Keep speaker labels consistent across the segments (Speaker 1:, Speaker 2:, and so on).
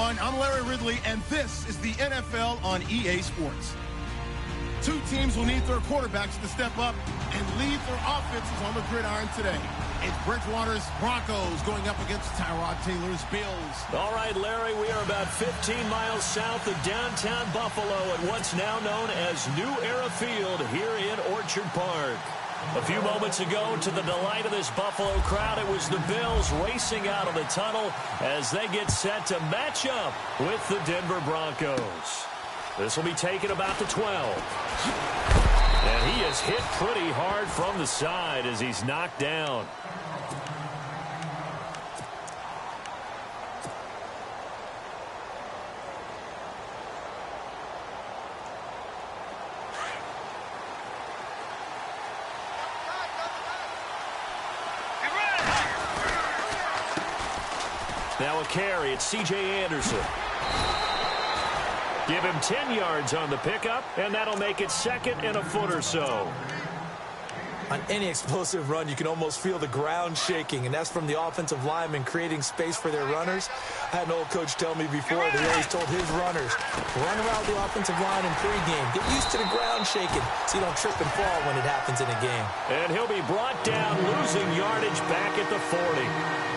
Speaker 1: everyone. I'm Larry Ridley, and this is the NFL on EA Sports. Two teams will need their quarterbacks to step up and lead their offenses on the gridiron today. It's Bridgewater's Broncos going up against Tyrod Taylor's Bills.
Speaker 2: All right, Larry, we are about 15 miles south of downtown Buffalo at what's now known as New Era Field here in Orchard Park. A few moments ago, to the delight of this Buffalo crowd, it was the Bills racing out of the tunnel as they get set to match up with the Denver Broncos. This will be taken about the 12. And he is hit pretty hard from the side as he's knocked down. Now a carry, it's C.J. Anderson. Give him 10 yards on the pickup, and that'll make it second and a foot or so.
Speaker 3: On any explosive run, you can almost feel the ground shaking, and that's from the offensive linemen creating space for their runners. I had an old coach tell me before that he always told his runners, run around the offensive line in pregame. Get used to the ground shaking so you don't trip and fall when it happens in a game.
Speaker 2: And he'll be brought down, losing yardage back at the 40.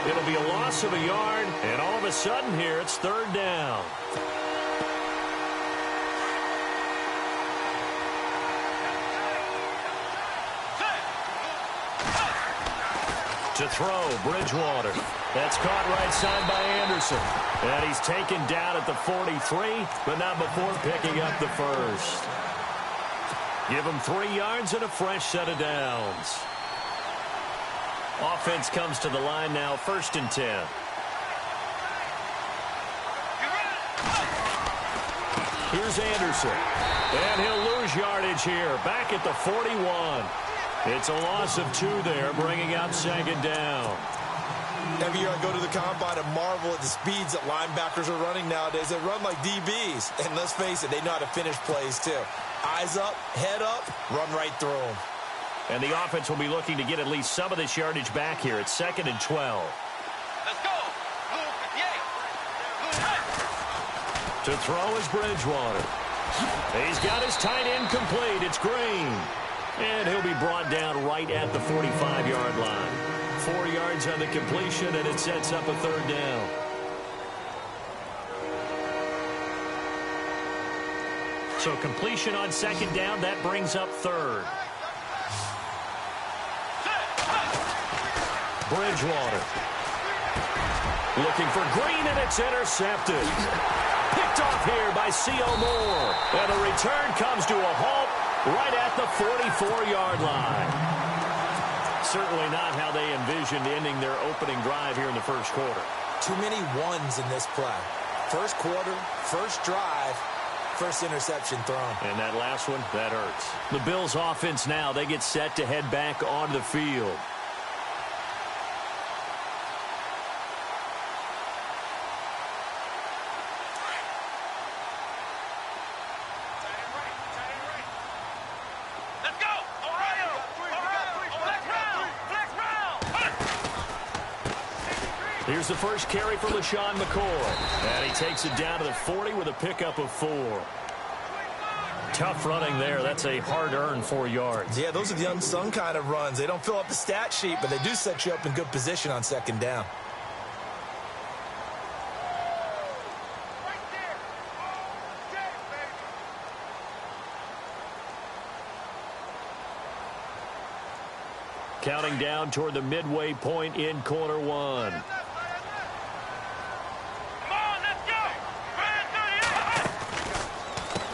Speaker 2: It'll be a loss of a yard, and all of a sudden here it's third down. To throw, Bridgewater. That's caught right side by Anderson. And he's taken down at the 43, but not before picking up the first. Give him 3 yards and a fresh set of downs. Offense comes to the line now, 1st and 10. Here's Anderson. And he'll lose yardage here, back at the 41. It's a loss of 2 there, bringing out second down.
Speaker 3: Every year I go to the combine and marvel at the speeds that linebackers are running nowadays. They run like DBs. And let's face it, they know how to finish plays too. Eyes up, head up, run right through them.
Speaker 2: And the offense will be looking to get at least some of this yardage back here. It's 2nd and 12.
Speaker 4: Let's go.
Speaker 2: To throw is Bridgewater. He's got his tight end complete. It's Green. And he'll be brought down right at the 45-yard line. 4 yards on the completion, and it sets up a third down. So completion on second down, that brings up third. Bridgewater. Looking for Green, and it's intercepted. Picked off here by C.O. Moore. And the return comes to a halt right at the 44-yard line. Certainly not how they envisioned ending their opening drive here in the first quarter.
Speaker 3: Too many ones in this play. First quarter, first drive, first interception thrown.
Speaker 2: And that last one, that hurts. The Bills offense now, they get set to head back onto the field. Here's the first carry for LaShawn McCoy. And he takes it down to the 40 with a pickup of 4. Tough running there. That's a hard-earned 4 yards.
Speaker 3: Yeah, those are the unsung kind of runs. They don't fill up the stat sheet, but they do set you up in good position on second down.
Speaker 2: Counting down toward the midway point in quarter 1.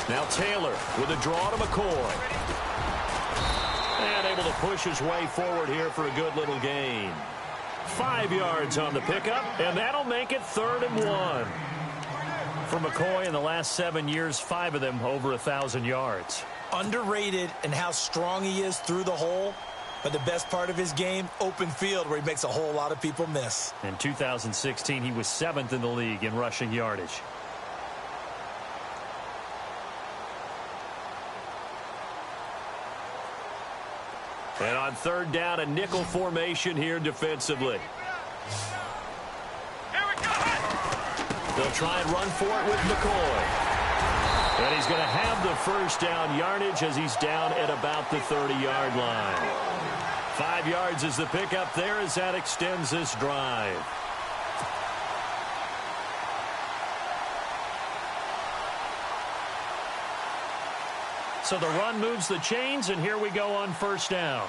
Speaker 2: Now Taylor with a draw to McCoy. And able to push his way forward here for a good little gain. 5 yards on the pickup, and that'll make it 3rd and 1. For McCoy in the last 7 years, 5 of them over 1,000 yards.
Speaker 3: Underrated in how strong he is through the hole. But the best part of his game, open field, where he makes a whole lot of people miss.
Speaker 2: In 2016, he was 7th in the league in rushing yardage. And on 3rd down, a nickel formation here defensively. They'll try and run for it with McCoy. And he's going to have the first down yardage as he's down at about the 30-yard line. 5 yards is the pickup there as that extends this drive. So the run moves the chains, and here we go on first down.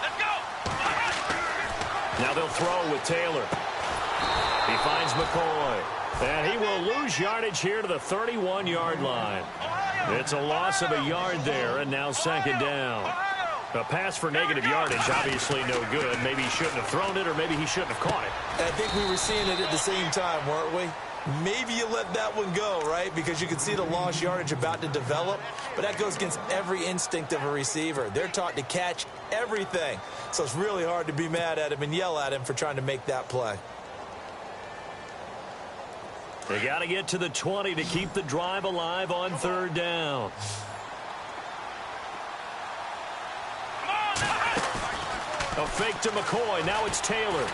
Speaker 4: Let's go!
Speaker 2: Now they'll throw with Taylor. He finds McCoy. And he will lose yardage here to the 31-yard line. It's a loss of a yard there, and now second down. A pass for negative yardage, obviously no good. Maybe he shouldn't have thrown it, or maybe he shouldn't have caught it.
Speaker 3: I think we were seeing it at the same time, weren't we? Maybe you let that one go, right? Because you can see the lost yardage about to develop. But that goes against every instinct of a receiver. They're taught to catch everything. So it's really hard to be mad at him and yell at him for trying to make that play.
Speaker 2: They got to get to the 20 to keep the drive alive on third down. A fake to McCoy. Now it's Taylor.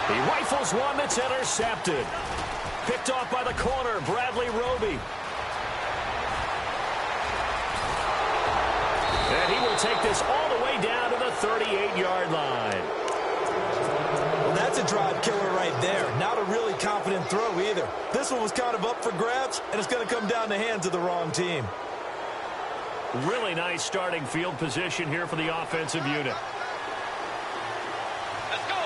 Speaker 2: He rifles one that's intercepted. Picked off by the corner, Bradley Roby. And he will take this all the way down to the 38-yard line.
Speaker 3: Well, that's a drive killer right there. Not a really confident throw either. This one was kind of up for grabs, and it's going to come down the hands of the wrong team.
Speaker 2: Really nice starting field position here for the offensive unit.
Speaker 4: Let's go!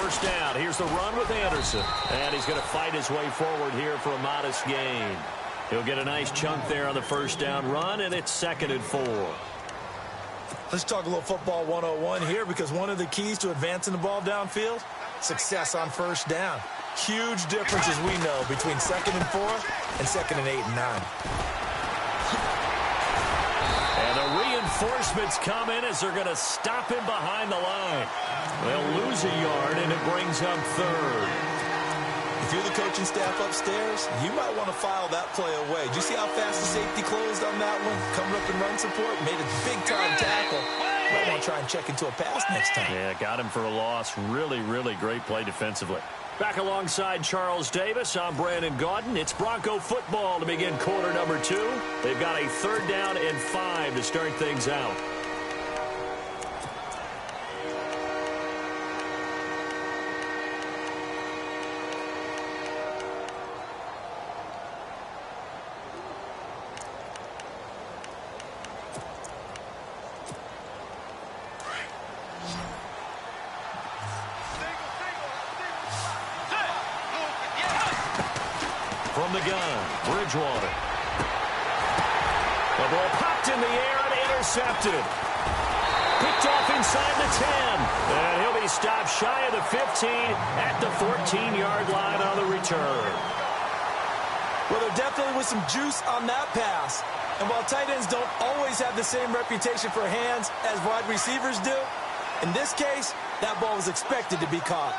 Speaker 2: First down. Here's the run with Anderson. And he's going to fight his way forward here for a modest gain. He'll get a nice chunk there on the first down run, and it's 2nd and 4.
Speaker 3: Let's talk a little football 101 here, because one of the keys to advancing the ball downfield, success on first down. Huge difference, as we know, between 2nd and 4 and 2nd and 8 and 9.
Speaker 2: And the reinforcements come in as they're going to stop him behind the line. They'll lose a yard, and it brings up third.
Speaker 3: If you're the coaching staff upstairs, you might want to file that play away. Did you see how fast the safety closed on that one? Coming up in run support, made a big-time tackle. Might want to try and check into a pass next time.
Speaker 2: Yeah, got him for a loss. Really, really great play defensively. Back alongside Charles Davis, I'm Brandon Gaudin. It's Bronco football to begin quarter number 2. They've got a 3rd down and 5 to start things out. From the gun, Bridgewater. The ball popped in the air and intercepted. Picked off inside the 10. And he'll be stopped shy of the 15 at the 14-yard line on the return.
Speaker 3: Well, there definitely was some juice on that pass. And while tight ends don't always have the same reputation for hands as wide receivers do, in this case, that ball was expected to be caught.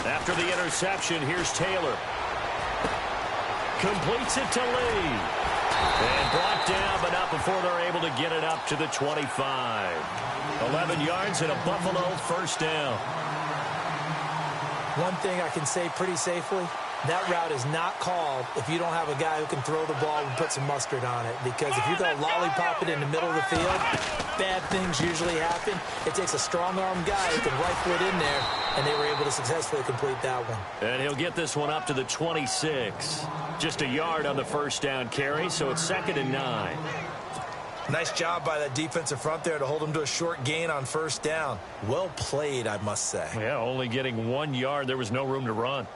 Speaker 2: After the interception, here's Taylor. Completes it to Lee. And brought down, but not before they're able to get it up to the 25. 11 yards and a Buffalo first down.
Speaker 3: One thing I can say pretty safely, that route is not called if you don't have a guy who can throw the ball and put some mustard on it. Because if you're going to lollipop it in the middle of the field, bad things usually happen. It takes a strong-arm guy who can rifle it in there, and they were able to successfully complete that one.
Speaker 2: And he'll get this one up to the 26. Just a yard on the first down carry, so it's 2nd and 9.
Speaker 3: Nice job by that defensive front there to hold him to a short gain on first down. Well played, I must say.
Speaker 2: Yeah, only getting 1 yard. There was no room to run.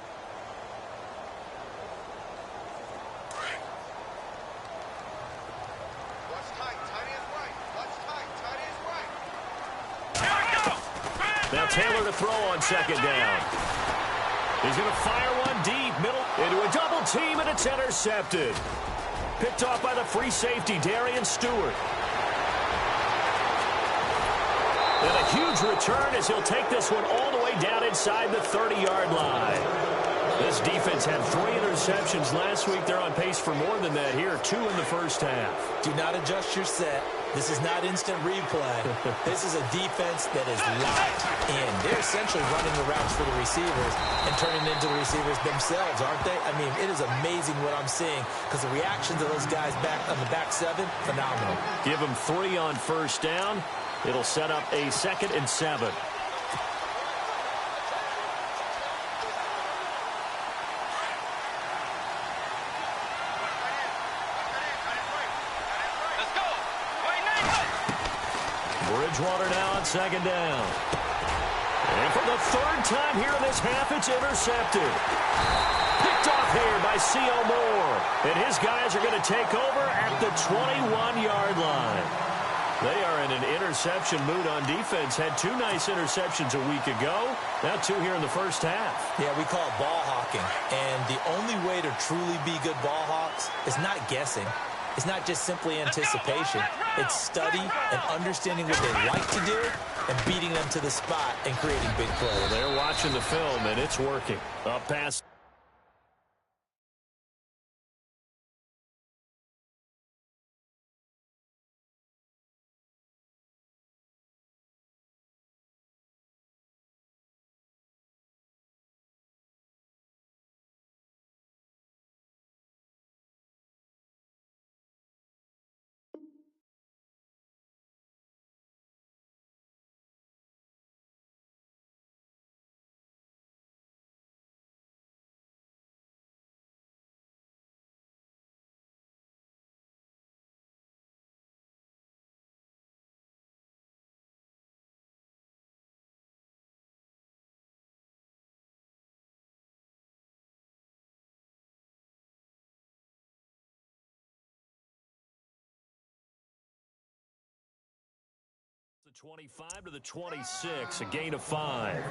Speaker 2: Now Taylor to throw on 2nd down. He's going to fire one deep, middle, into a double team, and it's intercepted. Picked off by the free safety, Darian Stewart. And a huge return as he'll take this one all the way down inside the 30-yard line. This defense had 3 interceptions last week. They're on pace for more than that here. 2 in the first half.
Speaker 3: Do not adjust your set. This is not instant replay. This is a defense that is locked in. They're essentially running the routes for the receivers and turning into the receivers themselves, aren't they? I mean, it is amazing what I'm seeing because the reactions of those guys back on the back 7, phenomenal.
Speaker 2: Give them 3 on first down. It'll set up a 2nd and 7. Bridgewater now on 2nd down. And for the 3rd time here in this half, it's intercepted. Picked off here by C.O. Moore. And his guys are going to take over at the 21-yard line. They are in an interception mood on defense. Had 2 nice interceptions a week ago. Now 2 here in the first half.
Speaker 3: Yeah, we call it ball hawking. And the only way to truly be good ball hawks is not guessing. It's not just simply anticipation. It's study and understanding what they like to do and beating them to the spot and creating big plays.
Speaker 2: Well, they're watching the film, and it's working. Up past. The 25 to the 26, a gain of 5.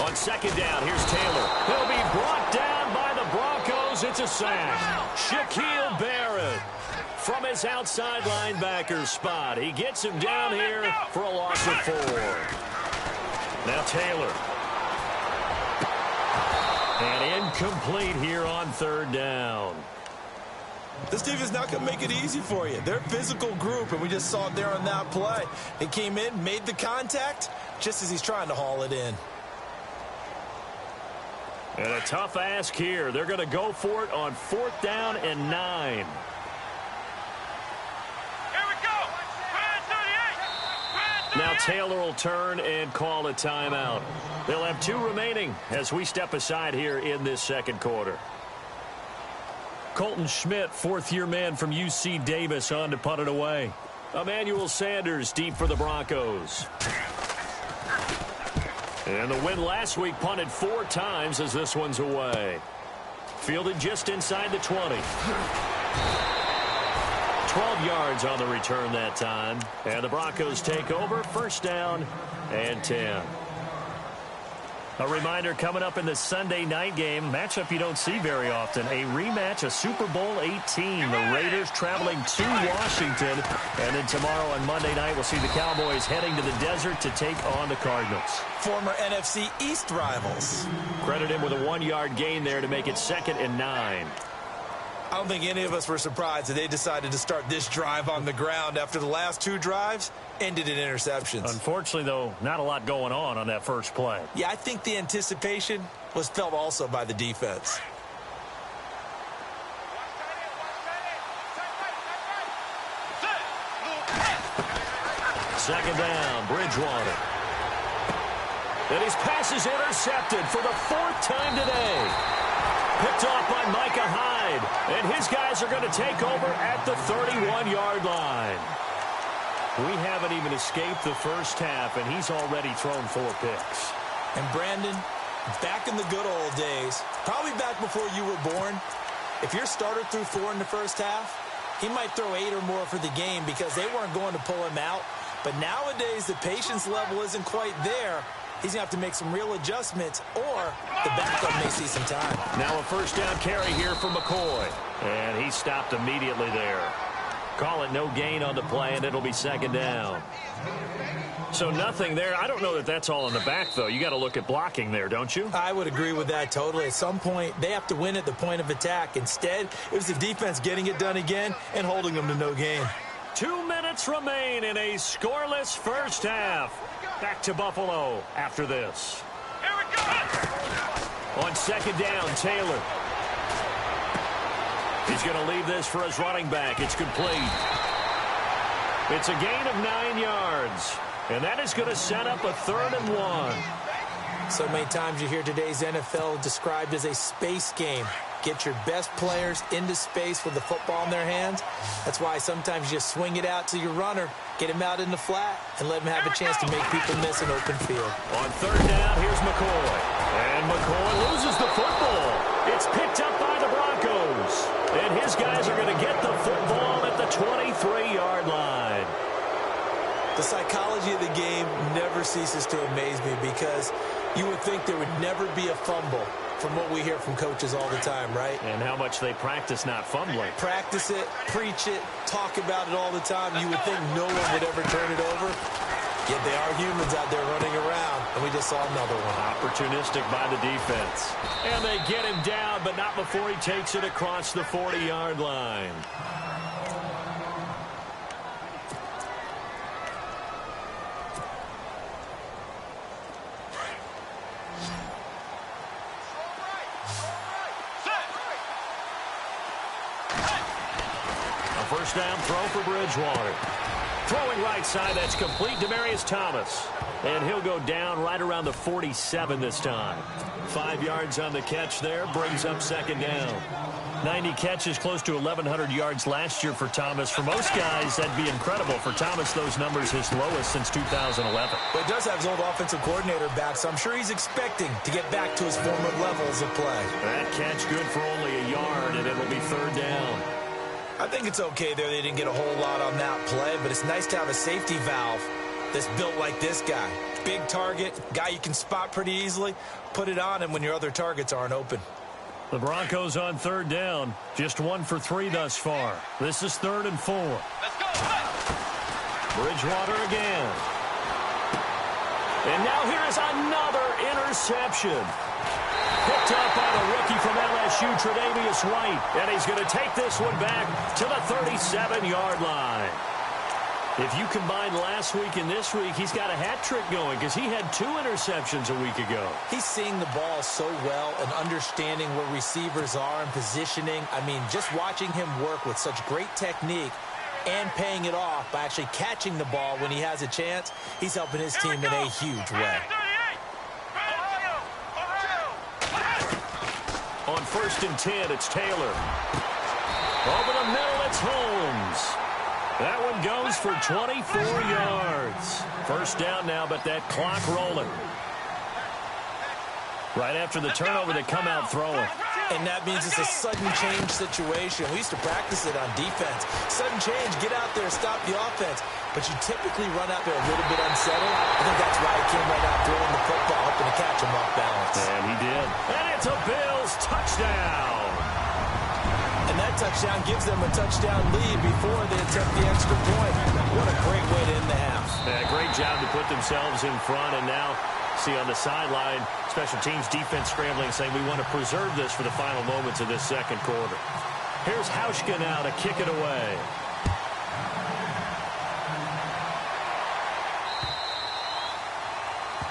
Speaker 2: On 2nd down, here's Taylor. He'll be brought down by the Broncos. It's a sack. Shaquille Barrett from his outside linebacker spot. He gets him down here for a loss of 4. Now Taylor. And incomplete here on 3rd down.
Speaker 3: This defense is not going to make it easy for you. They're a physical group, and we just saw it there on that play. It came in, made the contact, just as he's trying to haul it in.
Speaker 2: And a tough ask here. They're going to go for it on 4th down and 9.
Speaker 4: Here we go.
Speaker 2: Now Taylor will turn and call a timeout. They'll have 2 remaining as we step aside here in this 2nd quarter. Colton Schmidt, 4th-year man from UC Davis, on to punt it away. Emmanuel Sanders deep for the Broncos. And the win last week punted 4 times as this one's away. Fielded just inside the 20. 12 yards on the return that time. And the Broncos take over, 1st down and 10. A reminder coming up in the Sunday night game, matchup you don't see very often, a rematch of Super Bowl 18. The Raiders traveling to Washington. And then tomorrow on Monday night, we'll see the Cowboys heading to the desert to take on the Cardinals.
Speaker 3: Former NFC East rivals.
Speaker 2: Credit him with a 1-yard gain there to make it 2nd and 9.
Speaker 3: I don't think any of us were surprised that they decided to start this drive on the ground after the last 2 drives ended in interceptions.
Speaker 2: Unfortunately, though, not a lot going on that first play.
Speaker 3: Yeah, I think the anticipation was felt also by the defense.
Speaker 2: Second down, Bridgewater. And his pass is intercepted for the 4th time today. Picked off by Micah Hyde. And his guys are going to take over at the 31-yard line. We haven't even escaped the first half, and he's already thrown 4 picks.
Speaker 3: And Brandon, back in the good old days, probably back before you were born, If your starter threw 4 in the first half, he might throw 8 or more for the game because they weren't going to pull him out. But nowadays, the patience level isn't quite there. He's going to have to make some real adjustments, or the backup may see some time.
Speaker 2: Now a first down carry here for McCoy. And he stopped immediately there. Call it no gain on the play, and it'll be second down. So nothing there. I don't know that that's all in the back, though. You got to look at blocking there, don't you?
Speaker 3: I would agree with that totally. At some point, they have to win at the point of attack. Instead, it was the defense getting it done again and holding them to no gain.
Speaker 2: 2 minutes remain in a scoreless first half. Back to Buffalo after this.
Speaker 4: Here we go.
Speaker 2: On second down, Taylor. He's going to leave this for his running back. It's complete. It's a gain of 9 yards. And that is going to set up a 3rd and 1.
Speaker 3: So many times you hear today's NFL described as a space game. Get your best players into space with the football in their hands. That's why sometimes you just swing it out to your runner, get him out in the flat, and let him have a chance to make people miss an open field.
Speaker 2: On 3rd down, here's McCoy. And McCoy loses the football. It's picked up by the Broncos. And his guys are going to get the football at the 23-yard line.
Speaker 3: The psychology of the game never ceases to amaze me because you would think there would never be a fumble from what we hear from coaches all the time, right?
Speaker 2: And how much they practice not fumbling.
Speaker 3: Practice it, preach it, talk about it all the time. You would think no one would ever turn it over. Yet they are humans out there running around, and we just saw another one.
Speaker 2: Opportunistic by the defense. And they get him down, but not before he takes it across the 40-yard line. First down throw for Bridgewater. Throwing right side, that's complete. Demaryius Thomas. And he'll go down right around the 47 this time. 5 yards on the catch there, brings up second down. 90 catches, close to 1,100 yards last year for Thomas. For most guys, that'd be incredible. For Thomas, those numbers his lowest since 2011.
Speaker 3: But he does have his old offensive coordinator back, so I'm sure he's expecting to get back to his former levels of play.
Speaker 2: That catch good for only a yard, and it'll be 3rd down.
Speaker 3: I think it's okay there. They didn't get a whole lot on that play, but it's nice to have a safety valve that's built like this guy. Big target, guy you can spot pretty easily. Put it on him when your other targets aren't open.
Speaker 2: The Broncos on 3rd down. Just 1 for 3 thus far. This is 3rd and 4.
Speaker 4: Let's go.
Speaker 2: Bridgewater again. And now here is another interception. Picked up by the rookie from LSU, Tre'Davious White. And he's going to take this one back to the 37-yard line. If you combine last week and this week, he's got a hat trick going because he had 2 interceptions a week ago.
Speaker 3: He's seeing the ball so well and understanding where receivers are and positioning. I mean, just watching him work with such great technique and paying it off by actually catching the ball when he has a chance, he's helping his team in a huge way.
Speaker 2: On 1st and 10, it's Taylor. Over the middle, it's Holmes. That one goes for 24 yards. First down now, but that clock rolling. Right after the turnover, they come out throwing.
Speaker 3: And that means it's a sudden change situation. We used to practice it on defense. Sudden change, get out there, stop the offense. But you typically run out there a little bit unsettled. I think that's why he came right out throwing the football, hoping to catch him off balance.
Speaker 2: And he did. And it's a Bills touchdown.
Speaker 3: And that touchdown gives them a touchdown lead before they attempt the extra point. What a great way to end the half.
Speaker 2: Yeah, great job to put themselves in front. And now, see on the sideline, special teams defense scrambling, saying we want to preserve this for the final moments of this second quarter. Here's Hauschka now to kick it away.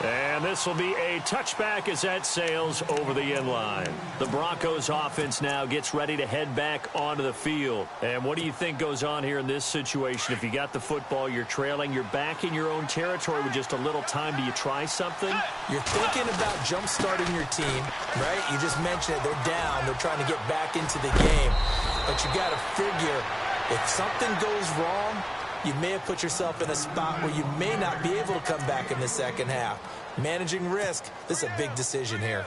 Speaker 2: And this will be a touchback as that sails over the end line. The Broncos offense now gets ready to head back onto the field. And what do you think goes on here in this situation? If you got the football, you're trailing, you're back in your own territory with just a little time. Do you try something?
Speaker 3: You're thinking about jump-starting your team, right? You just mentioned it. They're down. They're trying to get back into the game. But you got to figure if something goes wrong, you may have put yourself in a spot where you may not be able to come back in the second half. Managing risk, this is a big decision here.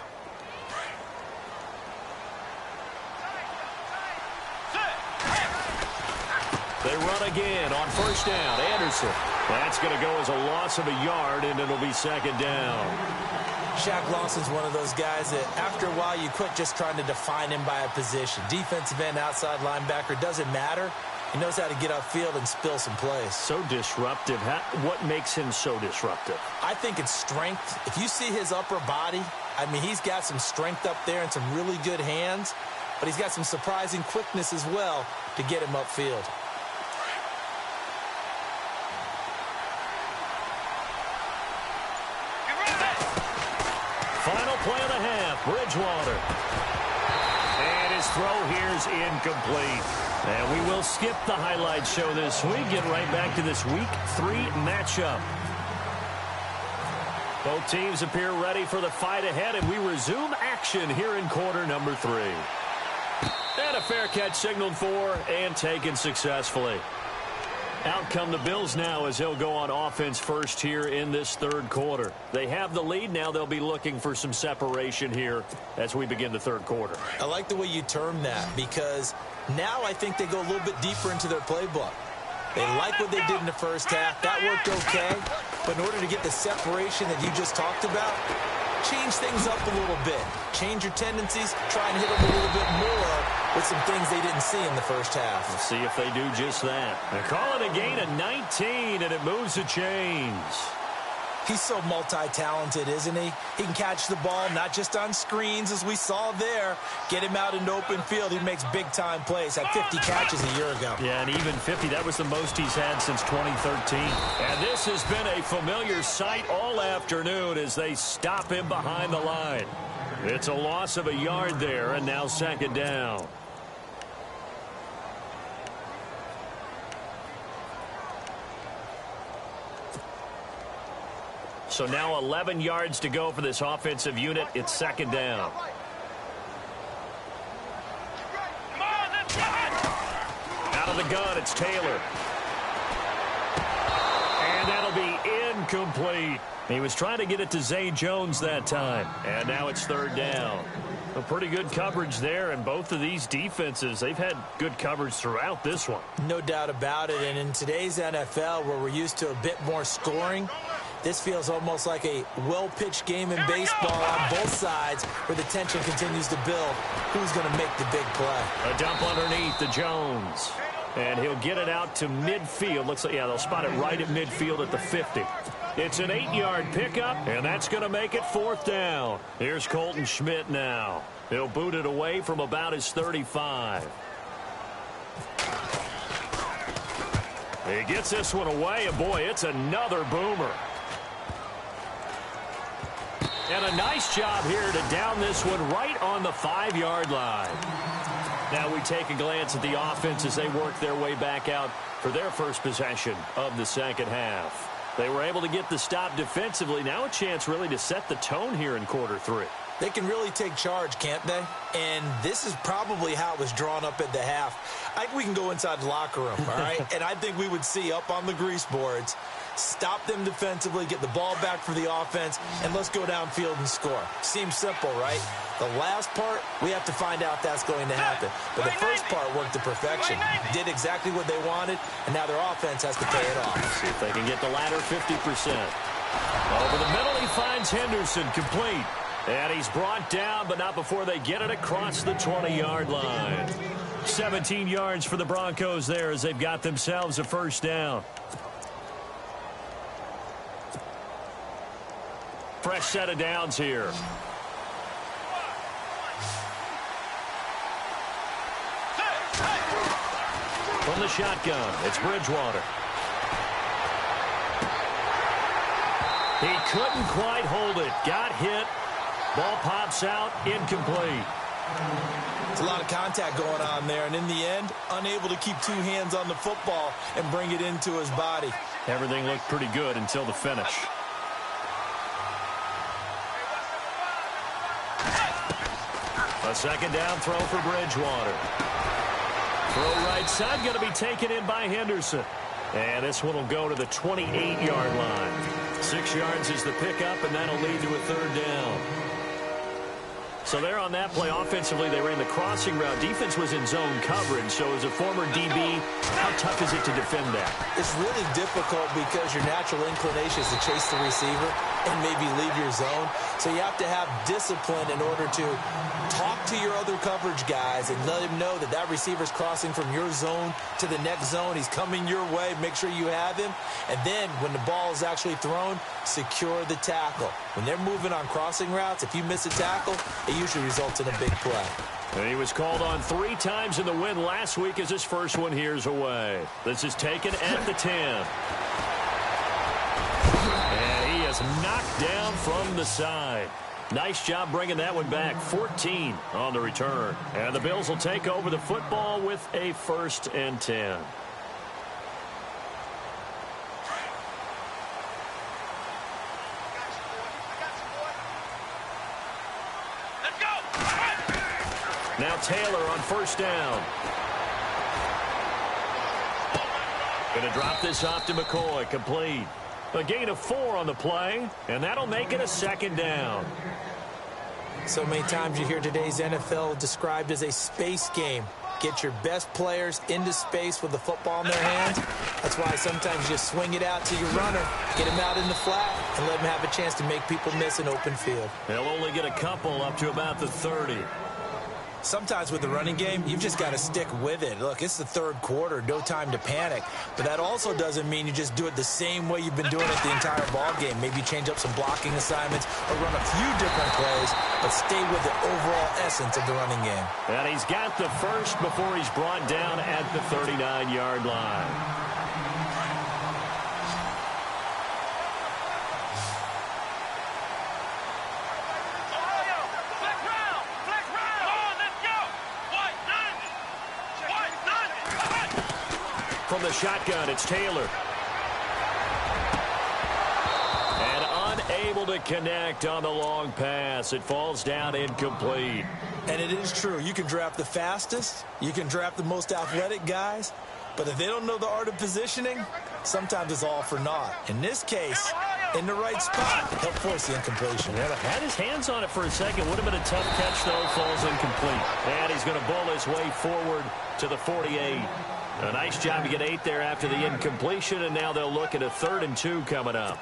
Speaker 2: They run again on first down. Anderson. That's going to go as a loss of a yard, and it'll be second down.
Speaker 3: Shaq Lawson's one of those guys that after a while you quit just trying to define him by a position. Defensive end, outside linebacker, doesn't matter. He knows how to get upfield and spill some plays.
Speaker 2: So disruptive. What makes him so disruptive?
Speaker 3: I think it's strength. If you see his upper body, I mean, he's got some strength up there and some really good hands, but he's got some surprising quickness as well to get him upfield.
Speaker 2: Final play of the half, Bridgewater. And his throw here is incomplete. And we will skip the highlight show this week. Get right back to this Week 3 matchup. Both teams appear ready for the fight ahead, and we resume action here in quarter number 3. And a fair catch signaled for and taken successfully. Out come the Bills now as they'll go on offense first here in this third quarter. They have the lead. Now they'll be looking for some separation here as we begin the third quarter.
Speaker 3: I like the way you term that because now I think they go a little bit deeper into their playbook. They like what they did in the first half. That worked okay. But in order to get the separation that you just talked about, change things up a little bit. Change your tendencies. Try and hit them a little bit more with some things they didn't see in the first half.
Speaker 2: Let's see if they do just that. They call it a gain of 19, and it moves the chains.
Speaker 3: He's so multi-talented, isn't he? He can catch the ball, not just on screens, as we saw there. Get him out into open field. He makes big-time plays. Had 50 catches a year ago.
Speaker 2: Yeah, and even 50, that was the most he's had since 2013. And this has been a familiar sight all afternoon as they stop him behind the line. It's a loss of a yard there, and now second down. So now 11 yards to go for this offensive unit. It's second down. Out of the gun, it's Taylor. And that'll be incomplete. He was trying to get it to Zay Jones that time. And now it's third down. A pretty good coverage there, and both of these defenses, they've had good coverage throughout this one.
Speaker 3: No doubt about it, and in today's NFL, where we're used to a bit more scoring, this feels almost like a well-pitched game in baseball on both sides where the tension continues to build. Who's going to make the big play?
Speaker 2: A dump underneath to Jones. And he'll get it out to midfield. Looks like, yeah, they'll spot it right at midfield at the 50. It's an 8-yard pickup, and that's going to make it fourth down. Here's Colton Schmidt now. He'll boot it away from about his 35. He gets this one away, and boy, it's another boomer. And a nice job here to down this one right on the 5-yard line. Now we take a glance at the offense as they work their way back out for their first possession of the second half. They were able to get the stop defensively. Now a chance really to set the tone here in quarter 3.
Speaker 3: They can really take charge, can't they? And this is probably how it was drawn up at the half. I think we can go inside the locker room, all right? And I think we would see up on the grease boards, stop them defensively, get the ball back for the offense, and let's go downfield and score. Seems simple, right? The last part, we have to find out if that's going to happen. But the first part worked to perfection. Did exactly what they wanted, and now their offense has to pay it off.
Speaker 2: See if they can get the latter 50%. Over the middle, he finds Henderson complete. And he's brought down, but not before they get it across the 20-yard line. 17 yards for the Broncos there as they've got themselves a first down. Fresh set of downs here. From the shotgun, it's Bridgewater. He couldn't quite hold it. Got hit. Ball pops out, incomplete.
Speaker 3: It's a lot of contact going on there, and in the end, unable to keep two hands on the football and bring it into his body.
Speaker 2: Everything looked pretty good until the finish. A second down throw for Bridgewater. Throw right side, going to be taken in by Henderson. And this one will go to the 28-yard line. 6 yards is the pickup, and that'll lead to a third down. So there on that play, offensively, they ran the crossing route. Defense was in zone coverage. So as a former DB, how tough is it to defend that?
Speaker 3: It's really difficult because your natural inclination is to chase the receiver and maybe leave your zone. So you have to have discipline in order to talk to your other coverage guys and let him know that that receiver's crossing from your zone to the next zone. He's coming your way. Make sure you have him. And then when the ball is actually thrown, secure the tackle. When they're moving on crossing routes, if you miss a tackle, it usually results in a big play.
Speaker 2: And he was called on 3 times in the win last week as his first one here's away. This is taken at the 10. And he is knocked down from the side. Nice job bringing that one back. 14 on the return. And the Bills will take over the football with a 1st and 10. Now Taylor on 1st down. Going to drop this off to McCoy. Complete. A gain of 4 on the play, and that'll make it a 2nd down.
Speaker 3: So many times you hear today's NFL described as a space game. Get your best players into space with the football in their hands. That's why sometimes you swing it out to your runner, get him out in the flat, and let him have a chance to make people miss an open field.
Speaker 2: They'll only get a couple up to about the 30.
Speaker 3: Sometimes with the running game, you've just got to stick with it. Look, it's the 3rd quarter, no time to panic. But that also doesn't mean you just do it the same way you've been doing it the entire ball game. Maybe change up some blocking assignments or run a few different plays, but stay with the overall essence of the running game.
Speaker 2: And he's got the first before he's brought down at the 39-yard line. From the shotgun, it's Taylor. And unable to connect on the long pass. It falls down incomplete.
Speaker 3: And it is true. You can draft the fastest. You can draft the most athletic guys. But if they don't know the art of positioning, sometimes it's all for naught. In this case, in the right spot, he'll force the incompletion.
Speaker 2: Yeah, had his hands on it for a second. Would have been a tough catch, though. Falls incomplete. And he's going to bull his way forward to the 48. A nice job to get 8 there after the incompletion, and now they'll look at a 3rd and 2 coming up.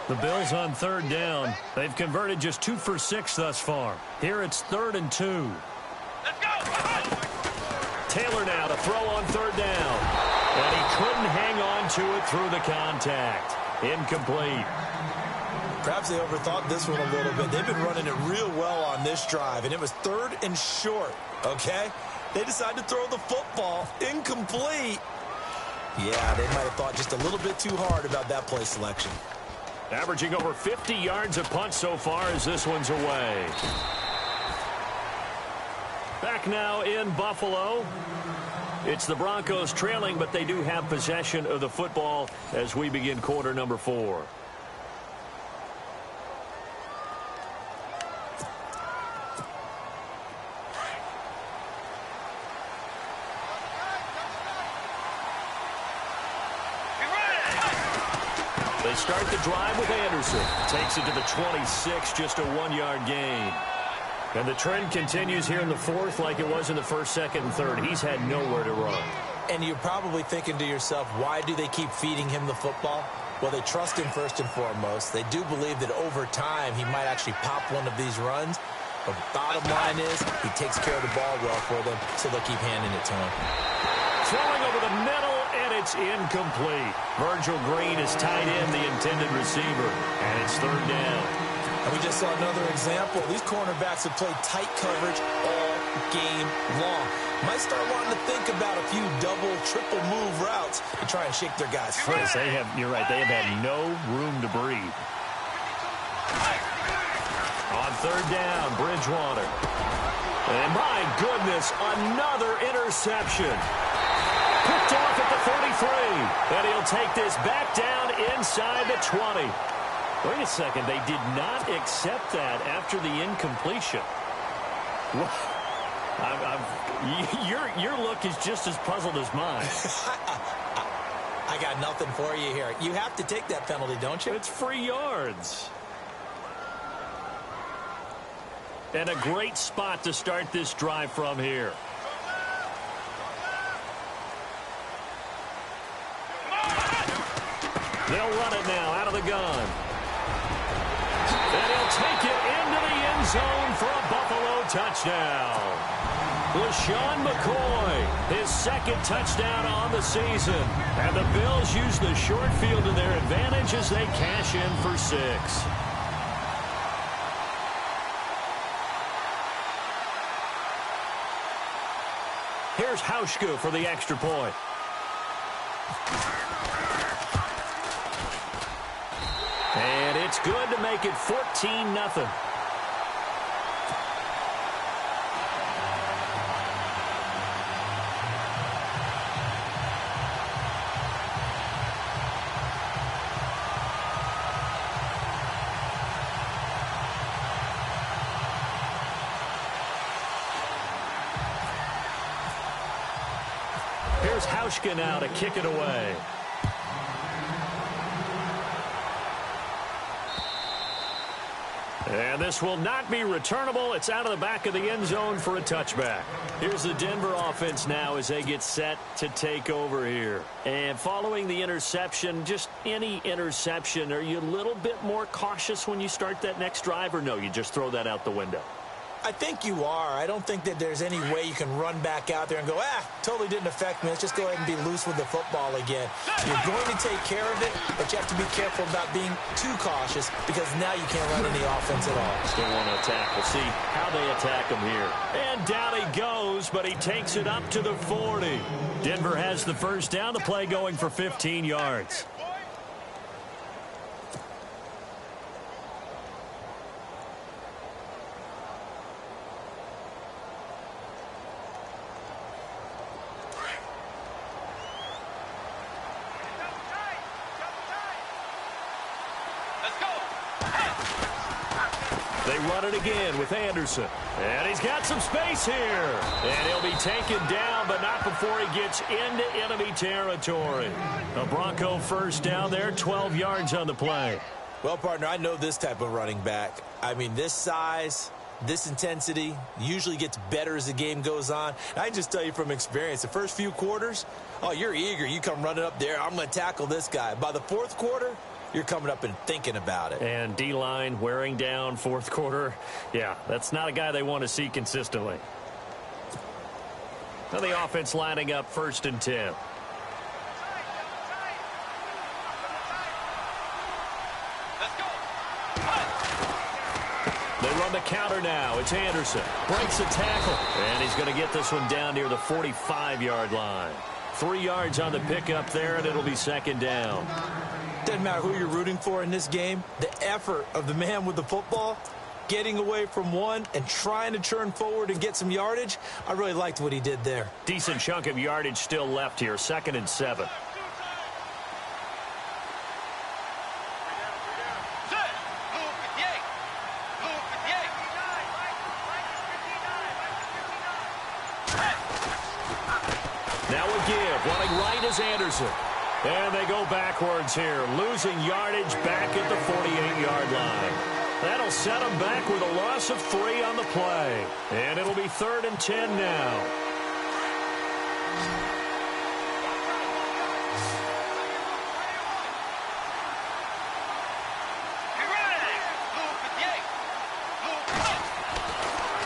Speaker 2: The Bills on 3rd down. They've converted just 2 for 6 thus far. Here it's 3rd and 2.
Speaker 4: Let's go!
Speaker 2: Taylor now to throw on 3rd down. And he couldn't hang on to it through the contact. Incomplete.
Speaker 3: Perhaps they overthought this one a little bit. They've been running it real well on this drive, and it was 3rd and short, okay? They decided to throw the football incomplete. Yeah, they might have thought just a little bit too hard about that play selection.
Speaker 2: Averaging over 50 yards a punt so far as this one's away. Back now in Buffalo. It's the Broncos trailing, but they do have possession of the football as we begin quarter number 4. They start the drive with Anderson. Takes it to the 26, just a 1-yard gain. And the trend continues here in the 4th like it was in the 1st, 2nd, and 3rd. He's had nowhere to run.
Speaker 3: And you're probably thinking to yourself, why do they keep feeding him the football? Well, they trust him first and foremost. They do believe that over time he might actually pop one of these runs. But the bottom line is he takes care of the ball well for them, so they'll keep handing it to him.
Speaker 2: Throwing over the middle, and it's incomplete. Virgil Green is tied in, the intended receiver, and it's 3rd down.
Speaker 3: And we just saw another example. These cornerbacks have played tight coverage all game long. Might start wanting to think about a few double, triple move routes to try and shake their guys free.
Speaker 2: Yes, you're right, they have had no room to breathe. On 3rd down, Bridgewater. And my goodness, another interception. Picked off at the 33. And he'll take this back down inside the 20. Wait a second, they did not accept that after the incompletion. Your look is just as puzzled as mine.
Speaker 3: I got nothing for you here. You have to take that penalty, don't you?
Speaker 2: It's free yards. And a great spot to start this drive from here. They'll run it now out of the gun. And he'll take it into the end zone for a Buffalo touchdown. LaShawn McCoy, his second touchdown on the season. And the Bills use the short field to their advantage as they cash in for 6. Here's Hauschka for the extra point. And it's good to make it 14-0. Here's Hauschka now to kick it away. And this will not be returnable. It's out of the back of the end zone for a touchback. Here's the Denver offense now as they get set to take over here. And following the interception, just any interception, are you a little bit more cautious when you start that next drive, or no, you just throw that out the window?
Speaker 3: I think you are. I don't think that there's any way you can run back out there and go, totally didn't affect me. Let's just go ahead and be loose with the football again. You're going to take care of it, but you have to be careful about being too cautious because now you can't run any offense at all.
Speaker 2: Still want to attack. We'll see how they attack him here. And down he goes, but he takes it up to the 40. Denver has the first down. The play going for 15 yards. They run it again with Anderson. And he's got some space here. And he'll be taken down, but not before he gets into enemy territory. A Bronco first down there, 12 yards on the play.
Speaker 3: Well, partner, I know this type of running back. I mean, this size, this intensity usually gets better as the game goes on. I can just tell you from experience, the first few quarters, you're eager. You come running up there, I'm going to tackle this guy. By the fourth quarter, you're coming up and thinking about it.
Speaker 2: And D-line wearing down fourth quarter. Yeah, that's not a guy they want to see consistently. Now the offense lining up 1st and 10. They run the counter now. It's Anderson. Breaks a tackle. And he's going to get this one down near the 45-yard line. 3 yards on the pickup there, and it'll be 2nd down.
Speaker 3: Doesn't matter who you're rooting for in this game. The effort of the man with the football, getting away from one and trying to turn forward and get some yardage, I really liked what he did there.
Speaker 2: Decent chunk of yardage still left here. 2nd and 7. Now a give. Running right is Anderson. And they go backwards here, losing yardage back at the 48-yard line. That'll set them back with a loss of 3 on the play. And it'll be 3rd and 10 now.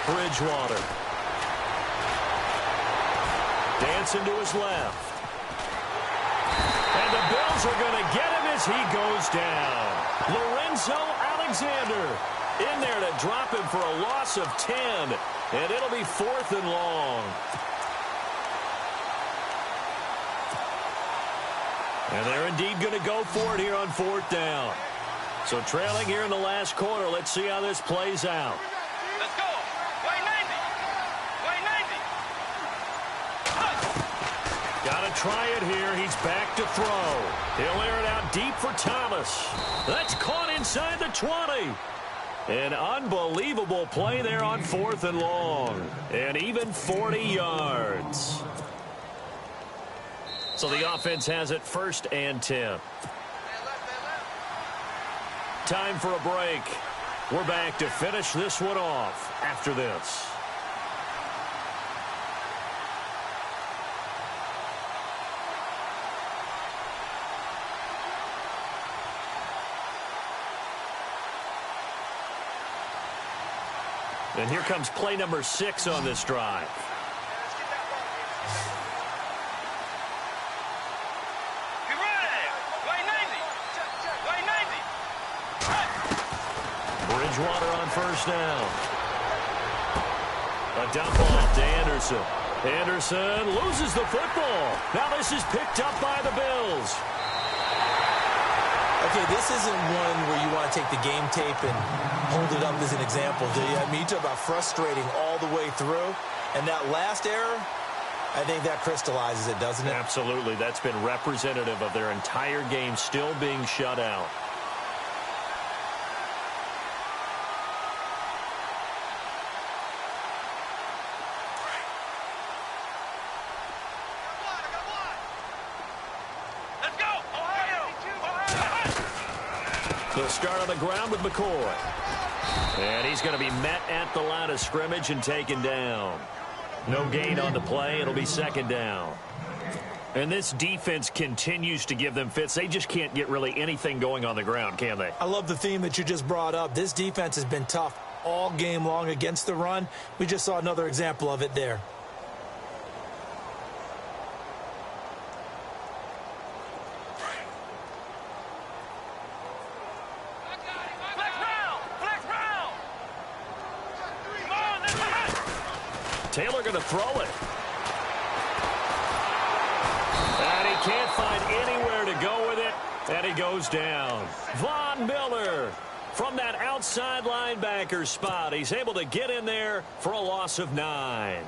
Speaker 2: Bridgewater. Dancing to his left. And the Bills are going to get him as he goes down. Lorenzo Alexander in there to drop him for a loss of 10. And it'll be 4th and long. And they're indeed going to go for it here on 4th down. So trailing here in the last quarter. Let's see how this plays out.
Speaker 4: Let's go. Way 90. Way 90.
Speaker 2: Got to try it here. He's back to throw. He'll air it out deep for Thomas. That's caught inside the 20. An unbelievable play there on 4th and long. And even 40 yards. So the offense has it 1st and 10. Time for a break. We're back to finish this one off after this. And here comes play number 6 on this drive. Bridgewater on first down. A dump off to Anderson. Anderson loses the football. Now this is picked up by the Bills.
Speaker 3: Okay, this isn't one where you want to take the game tape and hold it up as an example, do you? I mean, you talk about frustrating all the way through. And that last error, I think that crystallizes it, doesn't it?
Speaker 2: Absolutely. That's been representative of their entire game still being shut out. They'll start on the ground with McCoy. And he's going to be met at the line of scrimmage and taken down. No gain on the play. It'll be second down. And this defense continues to give them fits. They just can't get really anything going on the ground, can they?
Speaker 3: I love the theme that you just brought up. This defense has been tough all game long against the run. We just saw another example of it there.
Speaker 2: Taylor going to throw it. And he can't find anywhere to go with it. And he goes down. Von Miller from that outside linebacker spot. He's able to get in there for a loss of 9.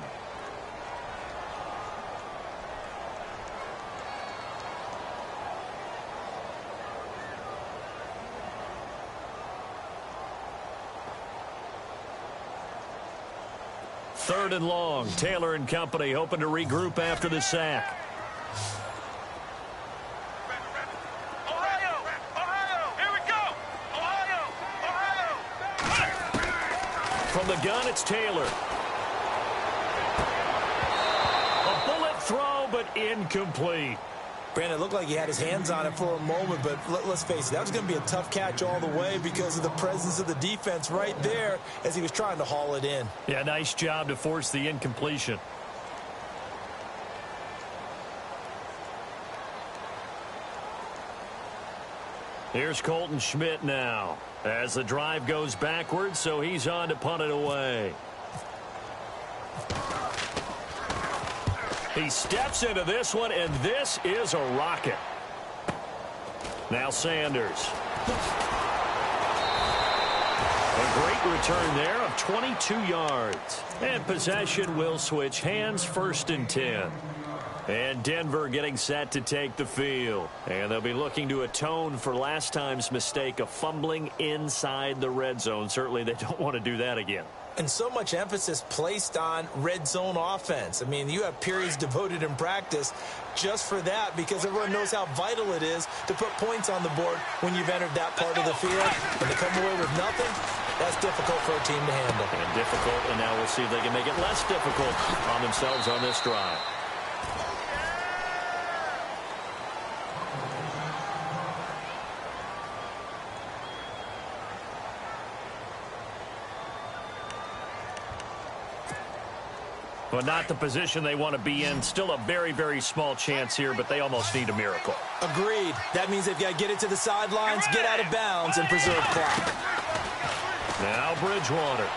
Speaker 2: Third and long. Taylor and company hoping to regroup after the sack.
Speaker 4: Here we go.
Speaker 2: From the gun, it's Taylor. A bullet throw, but incomplete.
Speaker 3: Brandon, it looked like he had his hands on it for a moment, but let's face it, that was going to be a tough catch all the way because of the presence of the defense right there as he was trying to haul it in.
Speaker 2: Yeah, nice job to force the incompletion. Here's Colton Schmidt now as the drive goes backwards, so he's on to punt it away. He steps into this one, and this is a rocket. Now Sanders. A great return there of 22 yards. And possession will switch hands, 1st and 10. And Denver getting set to take the field. And they'll be looking to atone for last time's mistake of fumbling inside the red zone. Certainly they don't want to do that again.
Speaker 3: And so much emphasis placed on red zone offense. I mean, you have periods devoted in practice just for that because everyone knows how vital it is to put points on the board when you've entered that part of the field. And to come away with nothing, that's difficult for a team to handle.
Speaker 2: And difficult, and now we'll see if they can make it less difficult on themselves on this drive. But not the position they want to be in. Still a very, very small chance here, but they almost need a miracle.
Speaker 3: Agreed. That means they've got to get it to the sidelines, get out of bounds, and preserve clock.
Speaker 2: Now Bridgewater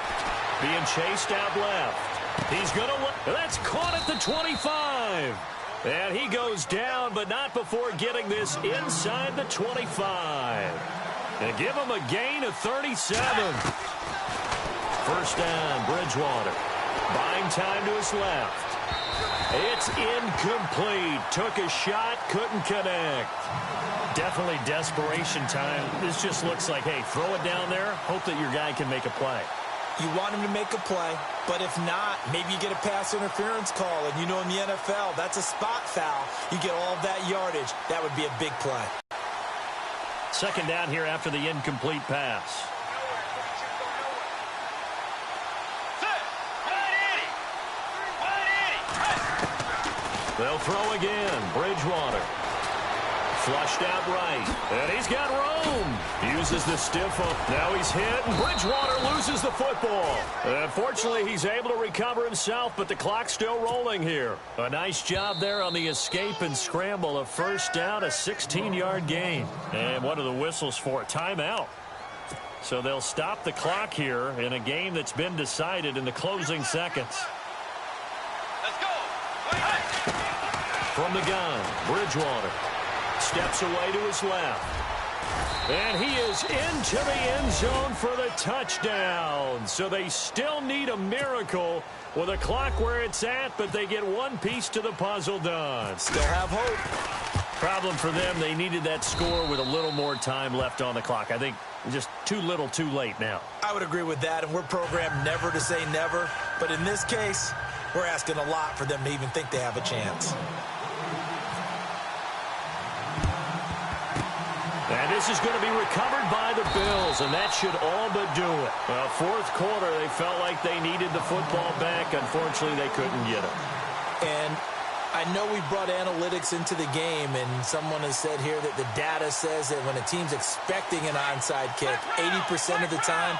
Speaker 2: being chased out left. He's going to... That's caught at the 25. And he goes down, but not before getting this inside the 25. And give him a gain of 37. First down, Bridgewater. Buying time to his left. It's incomplete. Took a shot, couldn't connect. Definitely desperation time. This just looks like, hey, throw it down there. Hope that your guy can make a play.
Speaker 3: You want him to make a play, but if not, maybe you get a pass interference call. And you know in the NFL, that's a spot foul. You get all of that yardage. That would be a big play.
Speaker 2: Second down here after the incomplete pass. They'll throw again. Bridgewater. Flushed out right. And he's got room. Uses the stiff up. Now he's hit, and Bridgewater loses the football. Unfortunately, he's able to recover himself, but the clock's still rolling here. A nice job there on the escape and scramble. A first down, a 16-yard gain. And what are the whistles for? Timeout. So they'll stop the clock here in a game that's been decided in the closing seconds.
Speaker 4: Let's go.
Speaker 2: From the gun, Bridgewater steps away to his left. And he is into the end zone for the touchdown. So they still need a miracle with a clock where it's at, but they get one piece to the puzzle done.
Speaker 3: Still have hope.
Speaker 2: Problem for them, they needed that score with a little more time left on the clock. I think just too little too late now.
Speaker 3: I would agree with that, and we're programmed never to say never. But in this case, we're asking a lot for them to even think they have a chance.
Speaker 2: And this is going to be recovered by the Bills, and that should all but do it. Well, fourth quarter, they felt like they needed the football back. Unfortunately, they couldn't get it.
Speaker 3: And I know we brought analytics into the game, and someone has said here that the data says that when a team's expecting an onside kick, 80% of the time,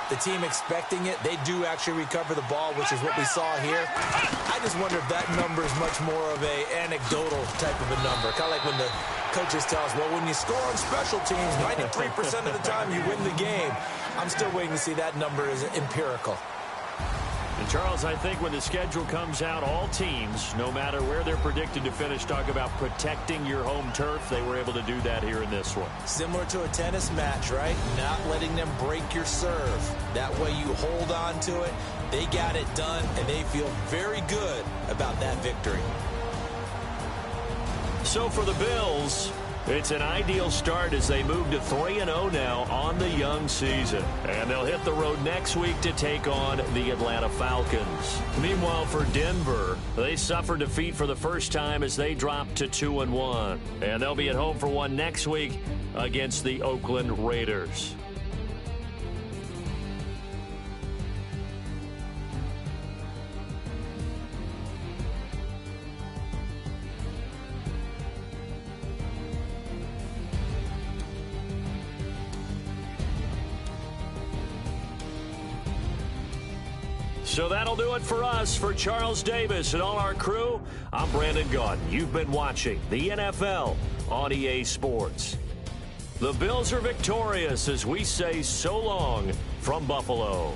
Speaker 3: the team expecting it, they do actually recover the ball, which is what we saw here. I just wonder if that number is much more of a anecdotal type of a number. Kind of like when the coaches tell us, well, when you score on special teams, 93% of the time you win the game. I'm still waiting to see that number is empirical.
Speaker 2: And Charles, I think when the schedule comes out, all teams, no matter where they're predicted to finish, talk about protecting your home turf. They were able to do that here in this one.
Speaker 3: Similar to a tennis match, right? Not letting them break your serve. That way you hold on to it. They got it done, and they feel very good about that victory.
Speaker 2: So for the Bills, it's an ideal start as they move to 3-0 now on the young season. And they'll hit the road next week to take on the Atlanta Falcons. Meanwhile, for Denver, they suffered defeat for the first time as they dropped to 2-1. And they'll be at home for one next week against the Oakland Raiders. So that'll do it for us. For Charles Davis and all our crew, I'm Brandon Gaudin. You've been watching the NFL on EA Sports. The Bills are victorious as we say so long from Buffalo.